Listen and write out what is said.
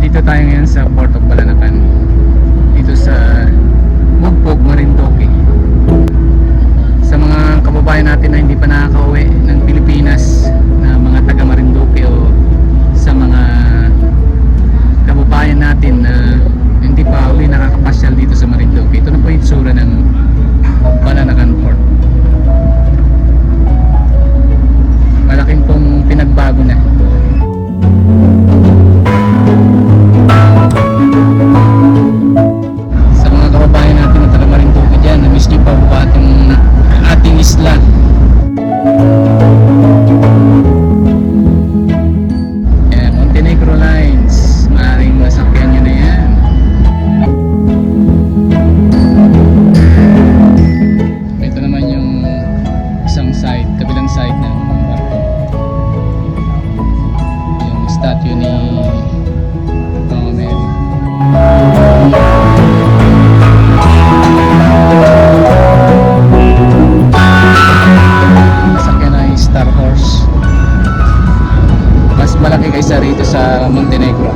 Dito tayo ngayon sa Port of Balanacan, dito sa Mugpog, Marinduque. Sa mga kababayan natin na hindi pa nakakauwi ng Pilipinas, na mga taga Marinduque, o sa mga kababayan natin na hindi pa uli nakakapasyal dito sa Marinduque, ito na po yung itsura ng Balanacan Port. Malaking pong pinagbago na. Sa mga kababayan natin na taga Marinduque dyan, na-miss nyo pa ba ating isla? Yan, Montenegro Lines, maaaring masakyan nyo na yan. Ito naman yung isang side, kabilang side ng barko, yung statue ni Mama Mary. Sakyan ay Star Horse, mas malaki kaysa rito sa Montenegro.